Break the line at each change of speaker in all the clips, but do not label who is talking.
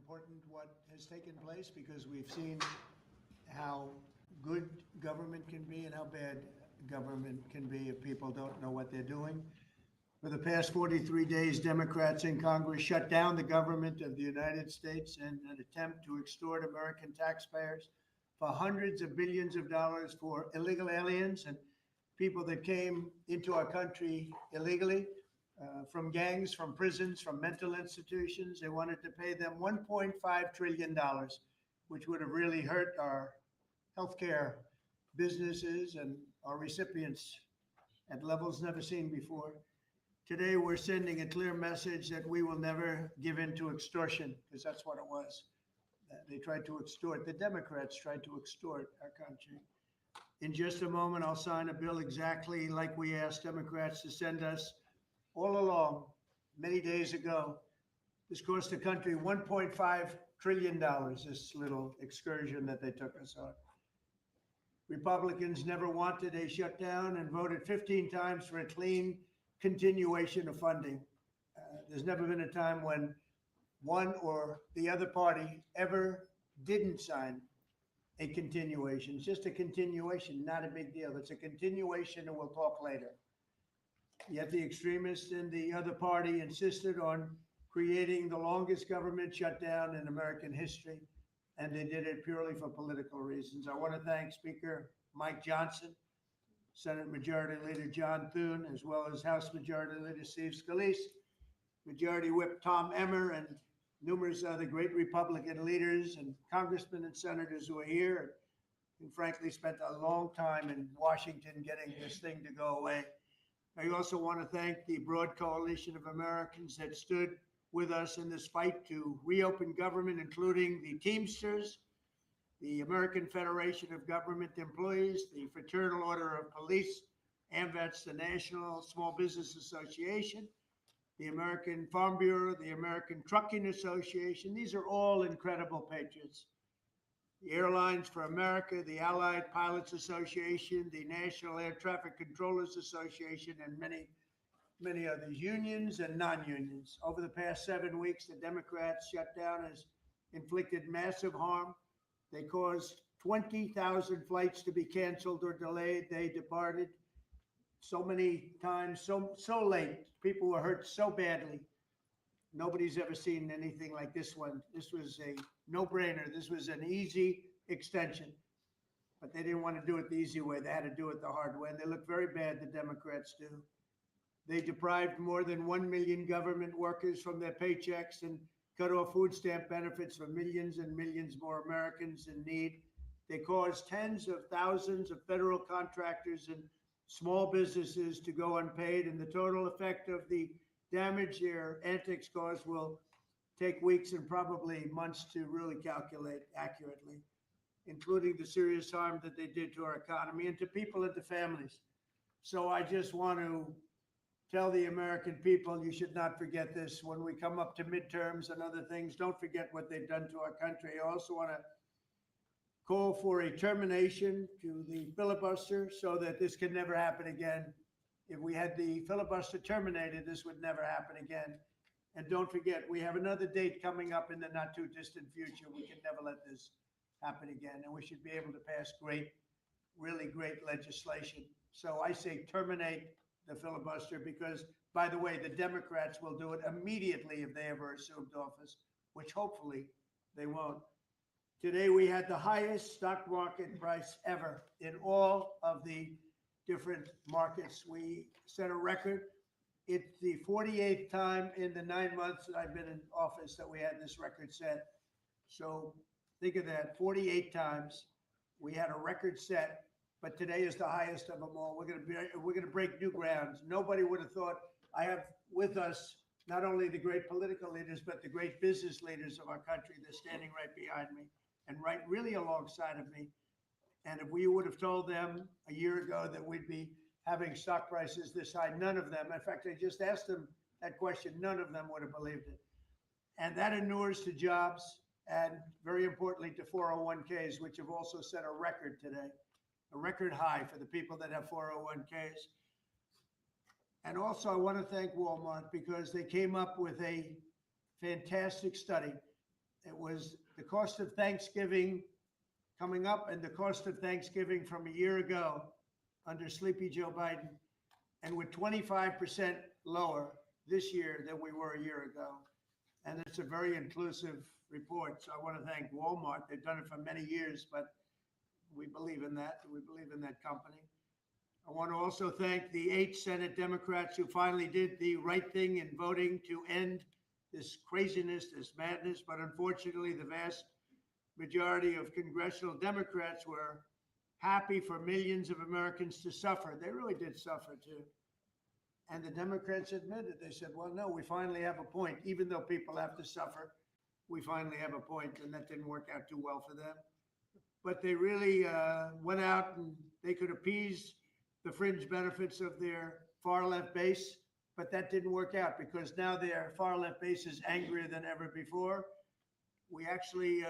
important what has taken place because we've seen how good government can be and how bad government can be if people don't know what they're doing. For the past 43 days, Democrats in Congress shut down the government of the United States in an attempt to extort American taxpayers for hundreds of billions of dollars for illegal aliens and people that came into our country illegally from gangs, from prisons, from mental institutions. They wanted to pay them $1.5 trillion, which would have really hurt our healthcare businesses and our recipients at levels never seen before. Today, we're sending a clear message that we will never give in to extortion, because that's what it was. They tried to extort, the Democrats tried to extort our country. In just a moment, I'll sign a bill exactly like we asked Democrats to send us all along, many days ago. This cost the country $1.5 trillion, this little excursion that they took us on. Republicans never wanted a shutdown and voted 15 times for a clean continuation of funding. There's never been a time when one or the other party ever didn't sign a continuation. It's just a continuation, not a big deal. It's a continuation and we'll talk later. Yet the extremists in the other party insisted on creating the longest government shutdown in American history, and they did it purely for political reasons. I want to thank Speaker Mike Johnson, Senate Majority Leader John Thune, as well as House Majority Leader Steve Scalise, Majority Whip Tom Emmer, and numerous other great Republican leaders and congressmen and senators who are here and frankly spent a long time in Washington getting this thing to go away. I also want to thank the broad coalition of Americans that stood with us in this fight to reopen government, including the Teamsters, the American Federation of Government Employees, the Fraternal Order of Police, AMVETS, the National Small Business Association, the American Farm Bureau, the American Trucking Association. These are all incredible patriots. The Airlines for America, the Allied Pilots Association, the National Air Traffic Controllers Association, and many others, unions and non-unions. Over the past 7 weeks, the Democrats' shutdown has inflicted massive harm. They caused 20,000 flights to be canceled or delayed. They departed so many times, so late. People were hurt so badly. Nobody's ever seen anything like this one. This was a no-brainer. This was an easy extension, but they didn't want to do it the easy way. They had to do it the hard way, and they look very bad, the Democrats do. They deprived more than 1 million government workers from their paychecks and cut off food stamp benefits for millions and millions more Americans in need. They caused tens of thousands of federal contractors and small businesses to go unpaid, and the total effect of the damage their antics caused will take weeks and probably months to really calculate accurately, including the serious harm that they did to our economy and to people and to families. So I just want to tell the American people, you should not forget this. When we come up to midterms and other things, don't forget what they've done to our country. I also want to call for a termination to the filibuster so that this can never happen again. If we had the filibuster terminated, this would never happen again. And don't forget, we have another date coming up in the not too distant future. We can never let this happen again. And we should be able to pass great, really great legislation. So I say terminate the filibuster because, by the way, the Democrats will do it immediately if they ever assumed office, which hopefully they won't. Today, we had the highest stock market price ever in all of the different markets. We set a record. It's the 48th time in the 9 months that I've been in office that we had this record set. So think of that, 48 times we had a record set, but today is the highest of them all. We're gonna break new grounds. Nobody would have thought. I have with us not only the great political leaders, but the great business leaders of our country. They're standing right behind me and right really alongside of me. And if we would have told them a year ago that we'd be having stock prices this high, none of them, in fact, I just asked them that question, none of them would have believed it. And that inures to jobs and very importantly to 401ks, which have also set a record today, a record high for the people that have 401ks. And also I want to thank Walmart because they came up with a fantastic study. It was the cost of Thanksgiving coming up and the cost of Thanksgiving from a year ago under Sleepy Joe Biden, and we're 25% lower this year than we were a year ago. And it's a very inclusive report. So I want to thank Walmart. They've done it for many years, but we believe in that. We believe in that company. I want to also thank the 8 Senate Democrats who finally did the right thing in voting to end this craziness, this madness. But unfortunately, the vast majority of congressional Democrats were happy for millions of Americans to suffer. They really did suffer too. And the Democrats admitted, they said, well, no, we finally have a point. Even though people have to suffer, we finally have a point. And that didn't work out too well for them. But they really went out and they could appease the fringe benefits of their far left base. But that didn't work out because now their far left base is angrier than ever before. We actually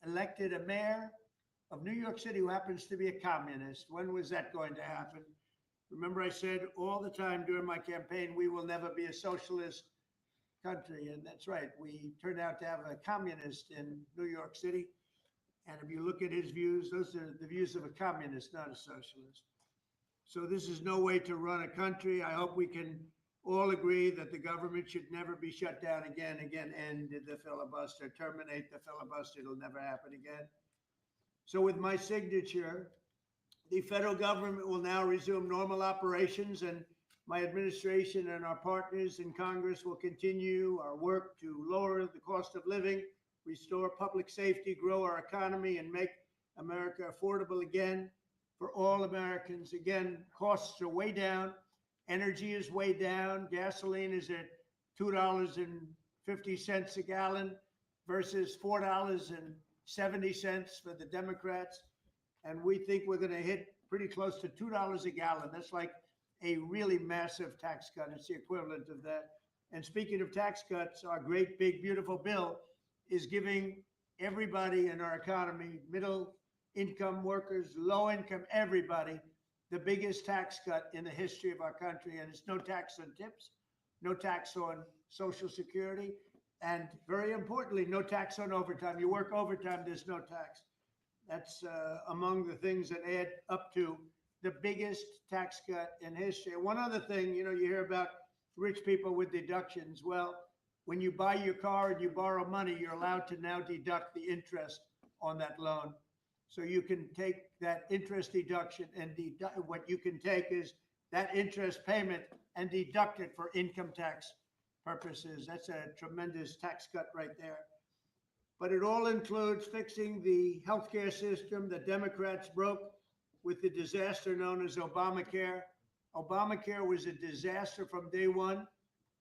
elected a mayor of New York City who happens to be a communist. When was that going to happen? Remember, I said all the time during my campaign, we will never be a socialist country. And that's right. We turned out to have a communist in New York City. And if you look at his views, those are the views of a communist, not a socialist. So this is no way to run a country. I hope we can all agree that the government should never be shut down again, end the filibuster, terminate the filibuster. It'll never happen again. So with my signature, the federal government will now resume normal operations, and my administration and our partners in Congress will continue our work to lower the cost of living, restore public safety, grow our economy, and make America affordable again for all Americans. Again, costs are way down. Energy is way down. Gasoline is at $2.50 a gallon versus $4.70 for the Democrats. And we think we're going to hit pretty close to $2 a gallon. That's like a really massive tax cut. It's the equivalent of that. And speaking of tax cuts, our great, big, beautiful bill is giving everybody in our economy, middle income workers, low income, everybody, the biggest tax cut in the history of our country. And it's no tax on tips, no tax on Social Security, and very importantly, no tax on overtime. You work overtime, there's no tax. That's among the things that add up to the biggest tax cut in history. One other thing, you hear about rich people with deductions. Well, when you buy your car and you borrow money, you're allowed to now deduct the interest on that loan. So you can take that interest deduction and what you can take is that interest payment and deduct it for income tax purposes. That's a tremendous tax cut right there. But it all includes fixing the healthcare system that Democrats broke with the disaster known as Obamacare. Obamacare was a disaster from day one.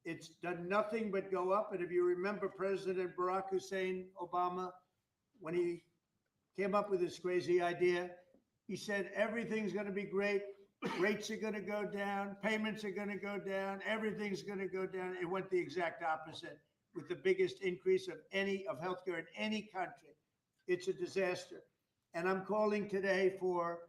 It's done nothing but go up. And if you remember President Barack Hussein Obama, when he came up with this crazy idea, he said, everything's going to be great. Rates are going to go down. Payments are going to go down. Everything's going to go down. It went the exact opposite with the biggest increase of healthcare in any country. It's a disaster. And I'm calling today for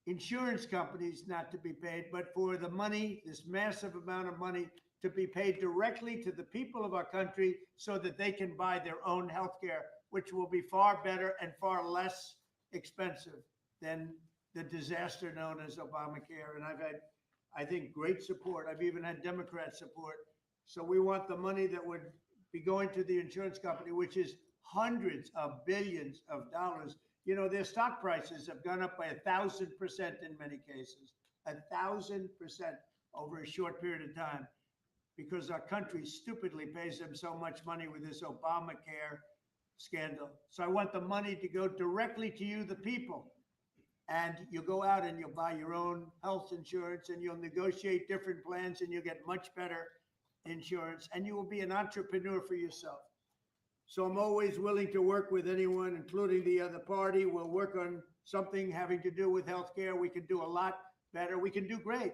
insurance companies not to be paid, but for the money, this massive amount of money, to be paid directly to the people of our country so that they can buy their own health care, which will be far better and far less expensive than the disaster known as Obamacare. And I've had, I think, great support. I've even had Democrat support. So we want the money that would be going to the insurance company, which is hundreds of billions of dollars. Their stock prices have gone up by 1,000% in many cases, 1,000% over a short period of time, because our country stupidly pays them so much money with this Obamacare scandal. So I want the money to go directly to you, the people. And you'll go out and you'll buy your own health insurance and you'll negotiate different plans and you'll get much better insurance and you will be an entrepreneur for yourself. So I'm always willing to work with anyone, including the other party. We'll work on something having to do with healthcare. We can do a lot better. We can do great.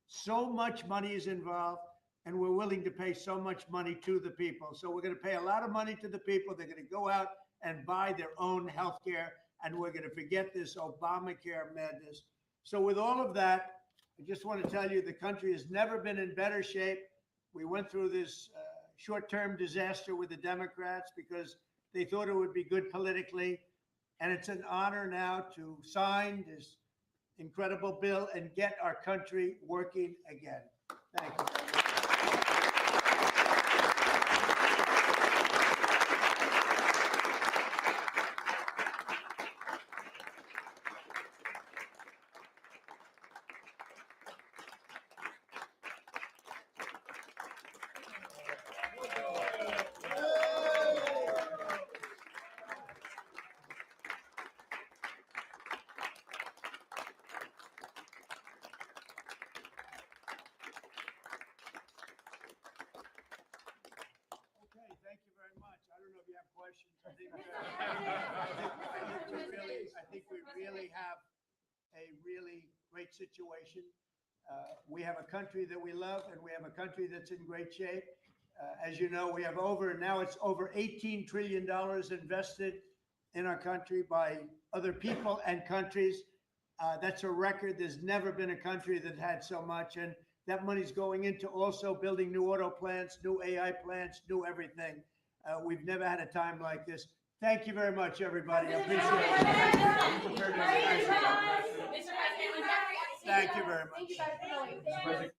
So much money is involved, and we're willing to pay so much money to the people. So we're going to pay a lot of money to the people. They're going to go out and buy their own healthcare, and we're going to forget this Obamacare madness. So with all of that, I just want to tell you the country has never been in better shape. We went through this short-term disaster with the Democrats because They thought it would be good politically. And it's an honor now to sign this incredible bill and get our country working again. Thank you. Thank you very much. I don't know if you have questions. I think we really have a really great situation. We have a country that we love, and we have a country that's in great shape. As you know, we have now it's over $18 trillion invested in our country by other people and countries. That's a record. There's never been a country that had so much. And that money's going into also building new auto plants, new AI plants, new everything. We've never had a time like this. Thank you very much, everybody. I appreciate it. Thank you very much.